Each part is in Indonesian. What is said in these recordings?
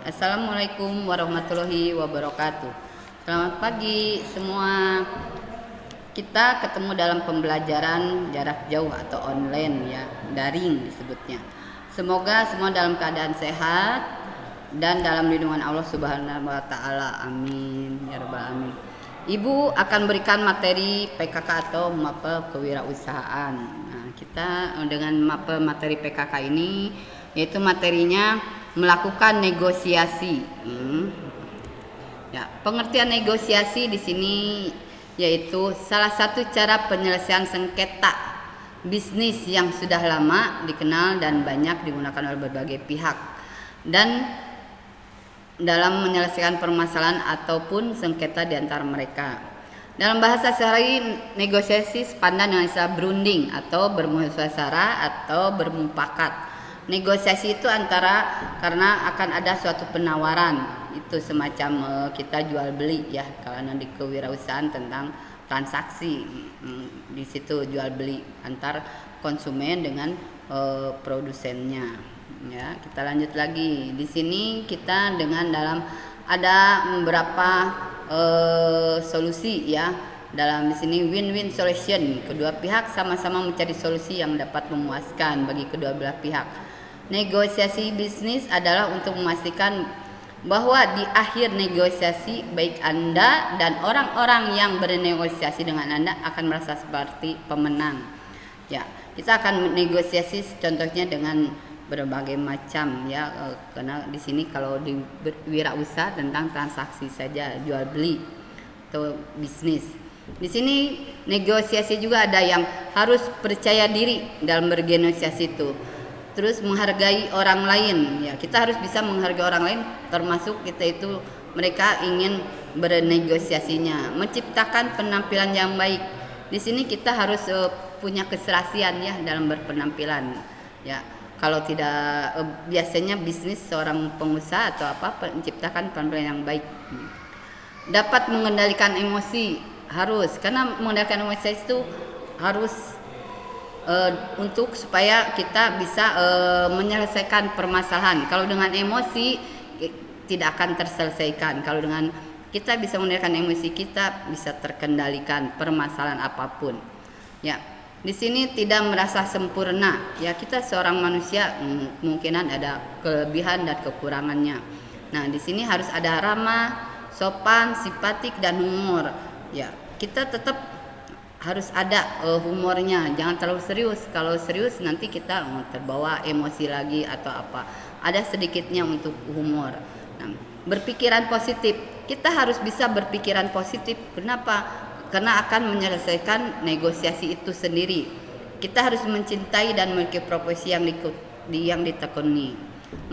Assalamualaikum warahmatullahi wabarakatuh. Selamat pagi semua. Kita ketemu dalam pembelajaran jarak jauh atau online ya, daring disebutnya. Semoga semua dalam keadaan sehat dan dalam lindungan Allah Subhanahu wa taala. Amin ya rabbal alamin. Ibu akan berikan materi PKK atau mapel kewirausahaan. Nah, kita dengan mapel materi PKK ini yaitu materinya melakukan negosiasi. Ya, pengertian negosiasi di sini yaitu salah satu cara penyelesaian sengketa bisnis yang sudah lama dikenal dan banyak digunakan oleh berbagai pihak dan dalam menyelesaikan permasalahan ataupun sengketa di antara mereka. Dalam bahasa sehari, negosiasi sepadan dengan istilah berunding atau bermusyawarah atau bermufakat. Negosiasi itu karena akan ada suatu penawaran, itu semacam kita jual beli ya, kalau di kewirausahaan tentang transaksi, di situ jual beli antar konsumen dengan produsennya. Ya, kita lanjut lagi. Di sini kita dengan ada beberapa solusi ya. Dalam di sini win-win solution, kedua pihak sama-sama mencari solusi yang dapat memuaskan bagi kedua belah pihak. Negosiasi bisnis adalah untuk memastikan bahwa di akhir negosiasi baik Anda dan orang-orang yang bernegosiasi dengan Anda akan merasa seperti pemenang. Ya, kita akan negosiasi contohnya dengan berbagai macam ya, karena di sini kalau di wirausaha tentang transaksi saja, jual beli atau bisnis. Di sini negosiasi juga ada yang harus percaya diri dalam bernegosiasi itu. Terus menghargai orang lain ya, kita harus bisa menghargai orang lain, termasuk kita itu mereka ingin bernegosiasinya, menciptakan penampilan yang baik. Di sini kita harus punya keserasian ya dalam berpenampilan ya. Kalau tidak biasanya bisnis seorang pengusaha atau menciptakan penampilan yang baik. Dapat mengendalikan emosi harus, karena mengendalikan emosi itu harus untuk supaya kita bisa menyelesaikan permasalahan. Kalau dengan emosi tidak akan terselesaikan. Kalau dengan kita bisa mengendalikan emosi, kita bisa terkendalikan permasalahan apapun. Ya, di sini tidak merasa sempurna. Ya, kita seorang manusia kemungkinan ada kelebihan dan kekurangannya. Nah, di sini harus ada ramah, sopan, simpatik dan humor. Ya, kita tetap harus ada humornya, jangan terlalu serius. Kalau serius nanti kita terbawa emosi lagi atau apa. Ada sedikitnya untuk humor. Nah, berpikiran positif. Kita harus bisa berpikiran positif. Kenapa? Karena akan menyelesaikan negosiasi itu sendiri. Kita harus mencintai dan memiliki profesi yang ditekuni.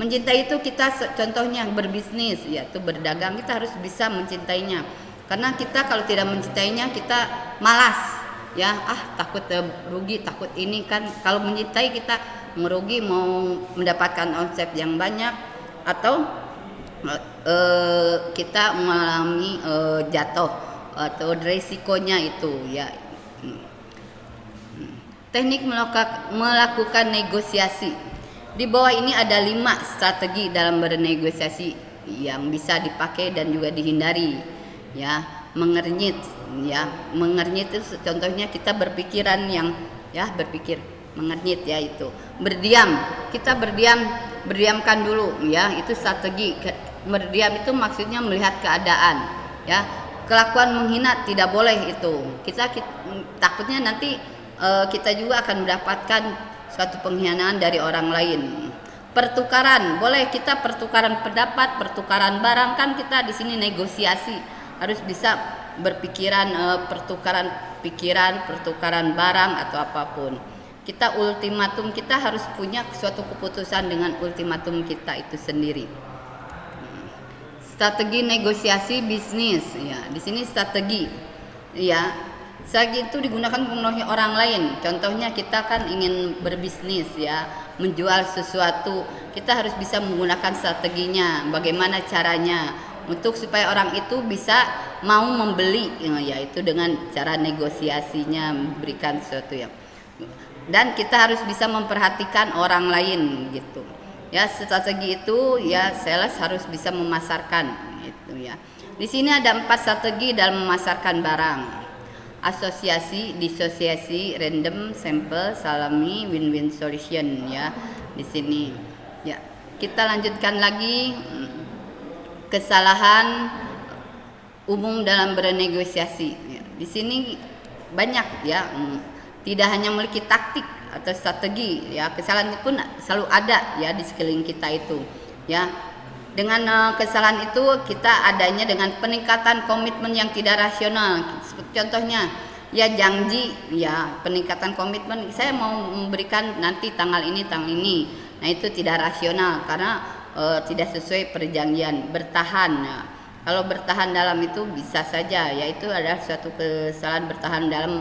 Mencintai itu kita contohnya berbisnis, yaitu berdagang, kita harus bisa mencintainya. Karena kita kalau tidak mencintainya kita malas. Ya, takut rugi, takut ini kan. Kalau mencintai kita merugi, mau mendapatkan omset yang banyak atau kita mengalami jatuh atau resikonya itu ya. Teknik melakukan negosiasi. Di bawah ini ada 5 strategi dalam bernegosiasi yang bisa dipakai dan juga dihindari ya. Mengernyit itu contohnya kita berpikiran yang berpikir mengernyit ya, itu berdiam, kita berdiamkan dulu ya, itu strategi. Berdiam itu maksudnya melihat keadaan ya. Kelakuan menghina tidak boleh, itu kita takutnya nanti kita juga akan mendapatkan suatu pengkhianatan dari orang lain. Pertukaran boleh, kita pertukaran pendapat, pertukaran barang, kan kita di sini negosiasi harus bisa berpikiran, pertukaran pikiran, pertukaran barang atau apapun. Kita ultimatum, kita harus punya suatu keputusan dengan ultimatum kita itu sendiri. Strategi negosiasi bisnis ya. Di sini strategi ya. Strategi itu digunakan memenuhi orang lain. Contohnya kita kan ingin berbisnis ya, menjual sesuatu. Kita harus bisa menggunakan strateginya, bagaimana caranya untuk supaya orang itu bisa mau membeli, yaitu dengan cara negosiasinya, memberikan sesuatu yang, dan kita harus bisa memperhatikan orang lain gitu. Ya, strategi itu ya sales harus bisa memasarkan gitu ya. Di sini ada 4 strategi dalam memasarkan barang. Asosiasi, disosiasi, random, sample, salami, win-win solution ya. Di sini ya. Kita lanjutkan lagi kesalahan umum dalam bernegosiasi. Ya, di sini banyak ya, tidak hanya memiliki taktik atau strategi ya, kesalahan pun selalu ada ya di sekeliling kita itu ya. Dengan kesalahan itu kita adanya dengan peningkatan komitmen yang tidak rasional. Contohnya ya janji ya, peningkatan komitmen, saya mau memberikan nanti tanggal ini. Nah itu tidak rasional karena tidak sesuai perjanjian. Bertahan ya. Kalau bertahan dalam itu bisa saja, yaitu adalah suatu kesalahan bertahan dalam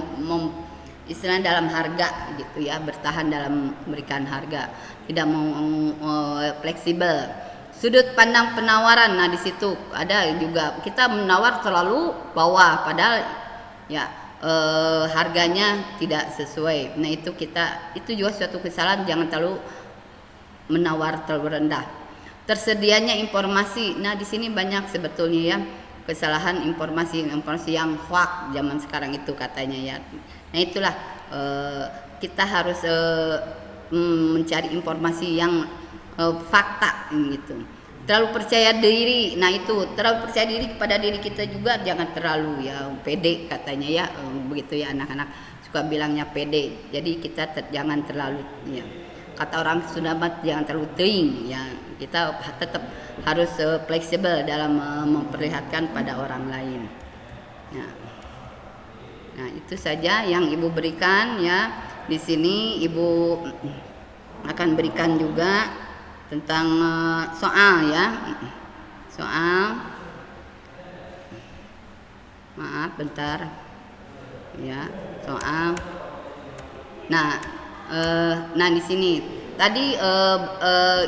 istilah dalam harga gitu ya, bertahan dalam memberikan harga, tidak mau fleksibel. Sudut pandang penawaran, nah di situ ada juga kita menawar terlalu bawah padahal ya harganya tidak sesuai. Nah itu juga suatu kesalahan, jangan terlalu menawar terlalu rendah. Tersedianya informasi, nah di sini banyak sebetulnya ya kesalahan informasi yang hoax zaman sekarang itu katanya ya. Nah itulah kita harus mencari informasi yang fakta gitu. Terlalu percaya diri, nah itu terlalu percaya diri kepada diri kita juga, jangan terlalu ya pede katanya ya, begitu ya, anak-anak suka bilangnya pede. Jadi kita jangan terlalu ya, kata orang Sunda jangan terlalu teuing ya, kita tetap harus fleksibel dalam memperlihatkan pada orang lain. Nah itu saja yang Ibu berikan ya. Di sini Ibu akan berikan juga tentang soal ya, soal, maaf bentar ya, soal. Nah di sini tadi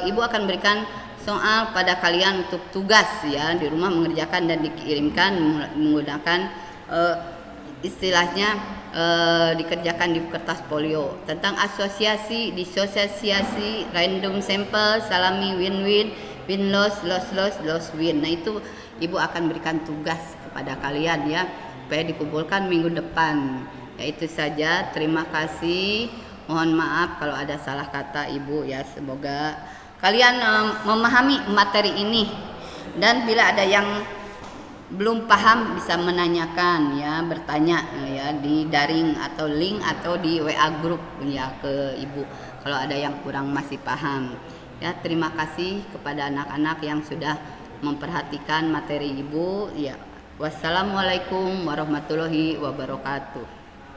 Ibu akan berikan soal pada kalian untuk tugas ya di rumah, mengerjakan dan dikirimkan menggunakan istilahnya dikerjakan di kertas folio tentang asosiasi, disosiasi, random, sample, salami, win-win, win-loss, loss, win. Nah itu Ibu akan berikan tugas kepada kalian ya, supaya dikumpulkan minggu depan. Ya itu saja, terima kasih. Mohon maaf kalau ada salah kata Ibu ya. Semoga kalian memahami materi ini, dan bila ada yang belum paham bisa menanyakan ya, bertanya ya di daring atau link atau di WA grup ya ke Ibu kalau ada yang kurang masih paham. Ya, terima kasih kepada anak-anak yang sudah memperhatikan materi Ibu ya. Wassalamualaikum warahmatullahi wabarakatuh.